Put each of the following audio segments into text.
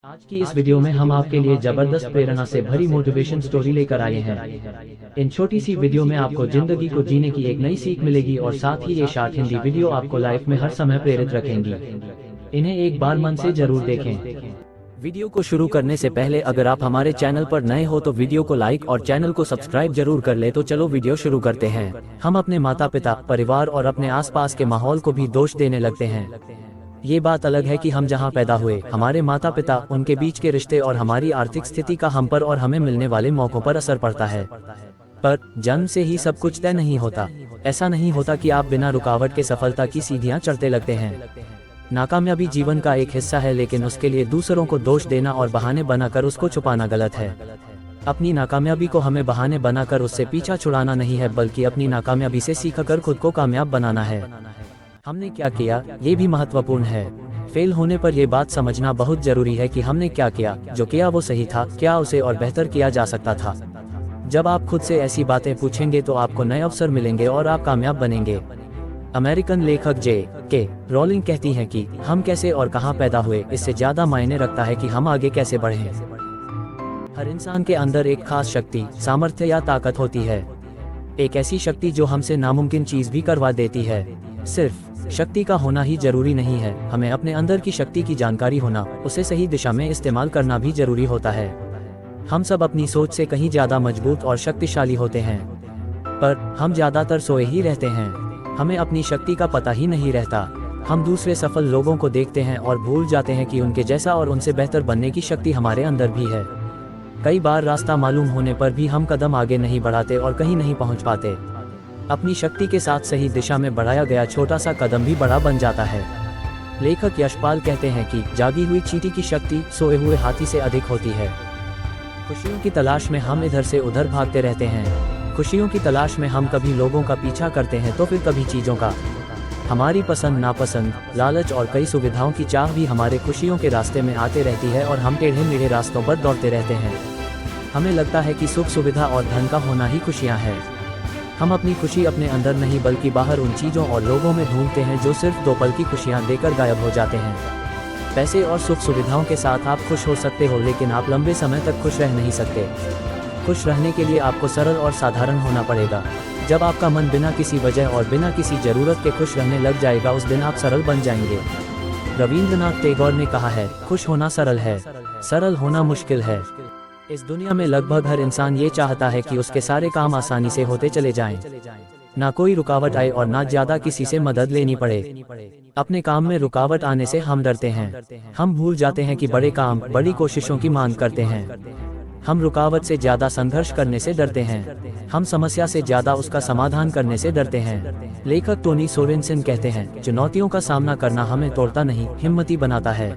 आज की इस वीडियो में हम आपके लिए जबरदस्त प्रेरणा से भरी मोटिवेशन स्टोरी लेकर आए हैं। इन छोटी सी वीडियो में आपको जिंदगी को जीने की एक नई सीख मिलेगी और साथ ही ये शॉर्ट हिंदी वीडियो आपको लाइफ में हर समय प्रेरित रखेंगी। इन्हें एक बार मन से जरूर देखें। वीडियो को शुरू करने से पहले अगर आप हमारे चैनल पर नए हो तो वीडियो को लाइक और चैनल को सब्सक्राइब जरूर कर ले। तो चलो वीडियो शुरू करते हैं। हम अपने माता पिता, परिवार और अपने आसपास के माहौल को भी दोष देने लगते हैं। ये बात अलग है कि हम जहाँ पैदा हुए, हमारे माता पिता, उनके बीच के रिश्ते और हमारी आर्थिक स्थिति का हम पर और हमें मिलने वाले मौकों पर असर पड़ता है। पर जन्म से ही सब कुछ तय नहीं होता। ऐसा नहीं होता कि आप बिना रुकावट के सफलता की सीढ़ियाँ चढ़ते लगते हैं। नाकामयाबी जीवन का एक हिस्सा है, लेकिन उसके लिए दूसरों को दोष देना और बहाने बनाकर उसको छुपाना गलत है। अपनी नाकामयाबी को हमें बहाने बनाकर उससे पीछा छुड़ाना नहीं है, बल्कि अपनी नाकामयाबी से सीखकर खुद को कामयाब बनाना है। हमने क्या किया, ये भी महत्वपूर्ण है। फेल होने पर यह बात समझना बहुत जरूरी है कि हमने क्या किया, जो किया वो सही था, क्या उसे और बेहतर किया जा सकता था। जब आप खुद से ऐसी बातें पूछेंगे तो आपको नए अवसर मिलेंगे और आप कामयाब बनेंगे। अमेरिकन लेखक J.K. रॉलिंग कहती हैं कि हम कैसे और कहां पैदा हुए, इससे ज्यादा मायने रखता है कि हम आगे कैसे बढ़े। हर इंसान के अंदर एक खास शक्ति, सामर्थ्य या ताकत होती है। एक ऐसी शक्ति जो हमसे नामुमकिन चीज भी करवा देती है। सिर्फ शक्ति का होना ही जरूरी नहीं है, हमें अपने अंदर की शक्ति की जानकारी होना, उसे सही दिशा में इस्तेमाल करना भी जरूरी होता है। हम सब अपनी सोच से कहीं ज्यादा मजबूत और शक्तिशाली होते हैं, पर हम ज्यादातर सोए ही रहते हैं। हमें अपनी शक्ति का पता ही नहीं रहता। हम दूसरे सफल लोगों को देखते हैं और भूल जाते हैं कि उनके जैसा और उनसे बेहतर बनने की शक्ति हमारे अंदर भी है। कई बार रास्ता मालूम होने पर भी हम कदम आगे नहीं बढ़ाते और कहीं नहीं पहुंच पाते। अपनी शक्ति के साथ सही दिशा में बढ़ाया गया छोटा सा कदम भी बड़ा बन जाता है। लेखक यशपाल कहते हैं कि जागी हुई चींटी की शक्ति सोए हुए हाथी से अधिक होती है। खुशियों की तलाश में हम इधर से उधर भागते रहते हैं। खुशियों की तलाश में हम कभी लोगों का पीछा करते हैं तो फिर कभी चीज़ों का। हमारी पसंद नापसंद, लालच और कई सुविधाओं की चाह भी हमारे खुशियों के रास्ते में आते रहती है और हम टेढ़े मेढ़े रास्तों पर दौड़ते रहते हैं। हमें लगता है कि सुख सुविधा और धन का होना ही खुशियाँ हैं। हम अपनी खुशी अपने अंदर नहीं बल्कि बाहर उन चीज़ों और लोगों में ढूंढते हैं जो सिर्फ 2 पल की खुशियाँ देकर गायब हो जाते हैं। पैसे और सुख सुविधाओं के साथ आप खुश हो सकते हो, लेकिन आप लंबे समय तक खुश रह नहीं सकते। खुश रहने के लिए आपको सरल और साधारण होना पड़ेगा। जब आपका मन बिना किसी वजह और बिना किसी ज़रूरत के खुश रहने लग जाएगा, उस दिन आप सरल बन जाएंगे। रविंद्रनाथ टैगोर ने कहा है, खुश होना सरल है, सरल होना मुश्किल है। इस दुनिया में लगभग हर इंसान ये चाहता है कि उसके सारे काम आसानी से होते चले जाएं। ना कोई रुकावट आए और ना ज्यादा किसी से मदद लेनी पड़े। अपने काम में रुकावट आने से हम डरते हैं। हम भूल जाते हैं कि बड़े काम बड़ी कोशिशों की मांग करते हैं। हम रुकावट से ज्यादा संघर्ष करने से डरते हैं। हम समस्या से ज्यादा उसका समाधान करने से डरते हैं। लेखक टोनी सोरेनसन कहते हैं, चुनौतियों का सामना करना हमें तोड़ता नहीं, हिम्मती बनाता है।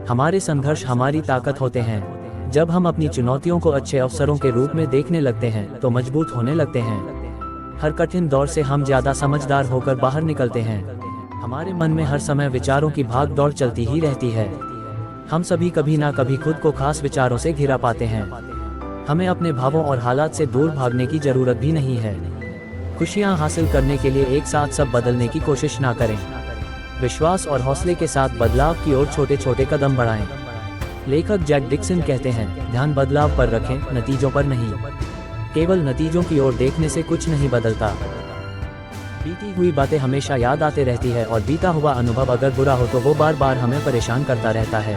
हमारे संघर्ष हमारी ताकत होते हैं। जब हम अपनी चुनौतियों को अच्छे अवसरों के रूप में देखने लगते हैं तो मजबूत होने लगते हैं। हर कठिन दौर से हम ज्यादा समझदार होकर बाहर निकलते हैं। हमारे मन में हर समय विचारों की भाग दौड़ चलती ही रहती है। हम सभी कभी ना कभी खुद को खास विचारों से घिरा पाते हैं। हमें अपने भावों और हालात से दूर भागने की जरूरत भी नहीं है। खुशियां हासिल करने के लिए एक साथ सब बदलने की कोशिश ना करें। विश्वास और हौसले के साथ बदलाव की ओर छोटे छोटे कदम बढ़ाएं। लेखक जैक डिक्सन कहते हैं, ध्यान बदलाव पर रखें, नतीजों पर नहीं। केवल नतीजों की ओर देखने से कुछ नहीं बदलता। बीती हुई बातें हमेशा याद आते रहती है और बीता हुआ अनुभव अगर बुरा हो तो वो बार बार हमें परेशान करता रहता है।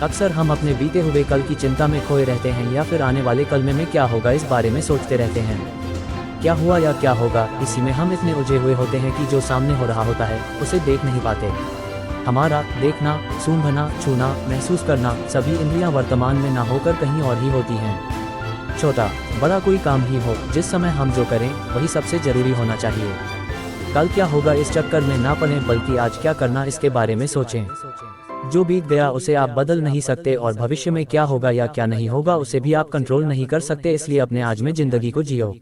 अक्सर हम अपने बीते हुए कल की चिंता में खोए रहते हैं या फिर आने वाले कल में क्या होगा इस बारे में सोचते रहते हैं। क्या हुआ या क्या होगा, इसी में हम इतने उलझे हुए होते हैं कि जो सामने हो रहा होता है उसे देख नहीं पाते। हमारा देखना, सूंघना, छूना, महसूस करना, सभी इंद्रियां वर्तमान में ना होकर कहीं और ही होती हैं। छोटा बड़ा कोई काम ही हो, जिस समय हम जो करें वही सबसे जरूरी होना चाहिए। कल क्या होगा इस चक्कर में ना पड़ें, बल्कि आज क्या करना इसके बारे में सोचें। जो बीत गया उसे आप बदल नहीं सकते और भविष्य में क्या होगा या क्या नहीं होगा उसे भी आप कंट्रोल नहीं कर सकते, इसलिए अपने आज में जिंदगी को जियो।